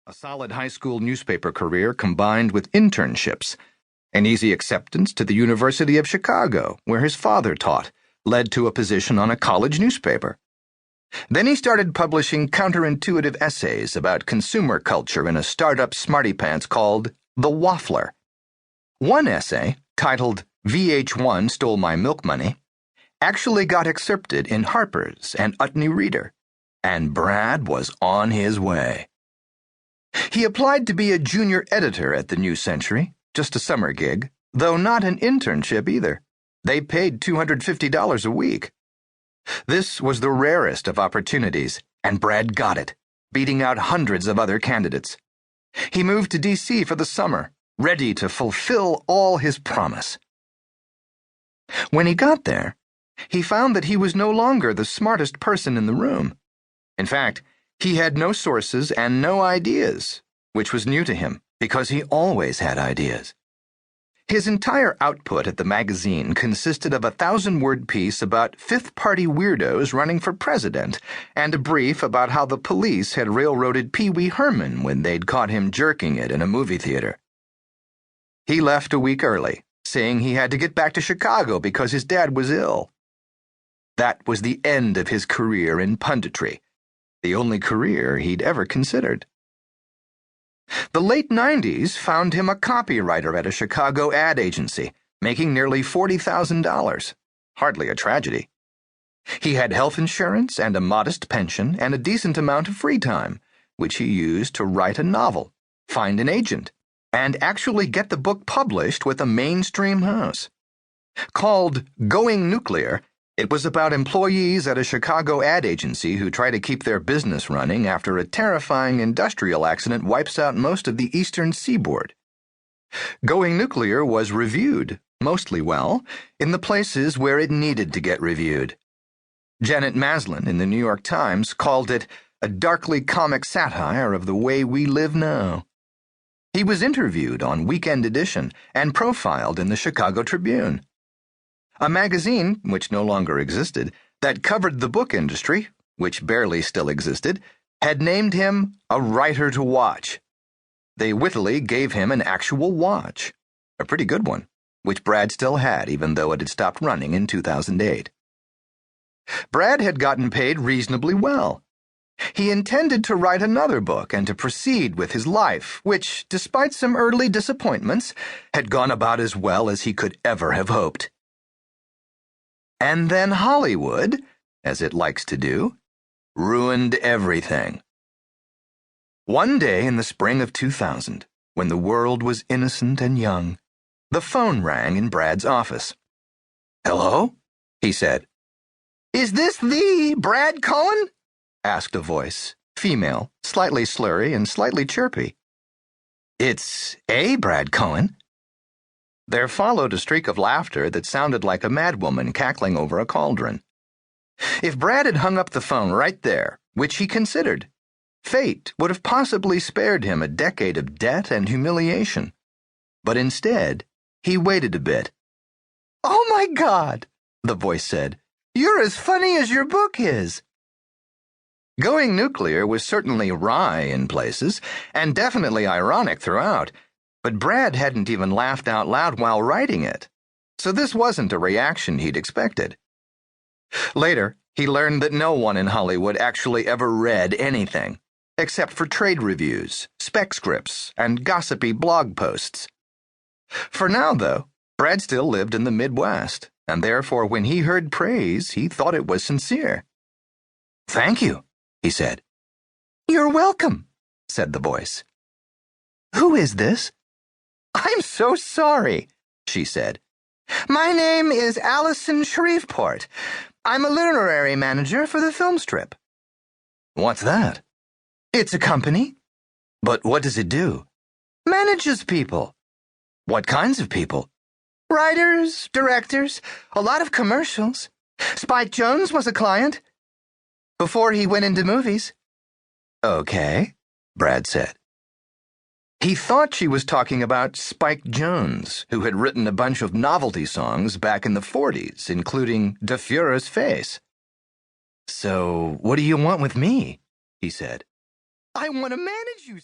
A solid high school newspaper career combined with internships. An easy acceptance to the University of Chicago, where his father taught, led to a position on a college newspaper. Then he started publishing counterintuitive essays about consumer culture in a startup smarty pants called The Waffler. One essay, titled VH1 Stole My Milk Money, actually got excerpted in Harper's and Utne Reader, and Brad was on his way. He applied to be a junior editor at the New Century, just a summer gig, though not an internship either. They paid $250 a week. This was the rarest of opportunities, and Brad got it, beating out hundreds of other candidates. He moved to D.C. for the summer, ready to fulfill all his promise. When he got there, he found that he was no longer the smartest person in the room. In fact, he had no sources and no ideas, which was new to him because he always had ideas. His entire output at the magazine consisted of a 1,000-word piece about fifth-party weirdos running for president and a brief about how the police had railroaded Pee Wee Herman when they'd caught him jerking it in a movie theater. He left a week early, saying he had to get back to Chicago because his dad was ill. That was the end of his career in punditry, the only career he'd ever considered. The late 90s found him a copywriter at a Chicago ad agency, making nearly $40,000. Hardly a tragedy. He had health insurance and a modest pension and a decent amount of free time, which he used to write a novel, find an agent, and actually get the book published with a mainstream house. Called Going Nuclear, it was about employees at a Chicago ad agency who try to keep their business running after a terrifying industrial accident wipes out most of the eastern seaboard. Going Nuclear was reviewed, mostly well, in the places where it needed to get reviewed. Janet Maslin in the New York Times called it a darkly comic satire of the way we live now. He was interviewed on Weekend Edition and profiled in the Chicago Tribune. A magazine, which no longer existed, that covered the book industry, which barely still existed, had named him a writer to watch. They wittily gave him an actual watch, a pretty good one, which Brad still had even though it had stopped running in 2008. Brad had gotten paid reasonably well. He intended to write another book and to proceed with his life, which, despite some early disappointments, had gone about as well as he could ever have hoped. And then Hollywood, as it likes to do, ruined everything. One day in the spring of 2000, when the world was innocent and young, the phone rang in Brad's office. "Hello?" he said. "Is this the Brad Cohen?" asked a voice, female, slightly slurry and slightly chirpy. "It's a Brad Cohen." There followed a streak of laughter that sounded like a madwoman cackling over a cauldron. If Brad had hung up the phone right there, which he considered, fate would have possibly spared him a decade of debt and humiliation. But instead, he waited a bit. "Oh my God," the voice said. "You're as funny as your book is." Going Nuclear was certainly wry in places, and definitely ironic throughout, but Brad hadn't even laughed out loud while writing it, so this wasn't a reaction he'd expected. Later, he learned that no one in Hollywood actually ever read anything, except for trade reviews, spec scripts, and gossipy blog posts. For now, though, Brad still lived in the Midwest, and therefore when he heard praise, he thought it was sincere. "Thank you," he said. "You're welcome," said the voice. "Who is this?" "I'm so sorry," she said. "My name is Allison Shreveport. I'm a literary manager for the film strip." "What's that?" "It's a company." "But what does it do?" "Manages people." "What kinds of people?" "Writers, directors, a lot of commercials. Spike Jonze was a client before he went into movies." "Okay," Brad said. He thought she was talking about Spike Jonze, who had written a bunch of novelty songs back in the 40s, including De Fuhre's Face. "So, what do you want with me?" he said. "I want to manage you."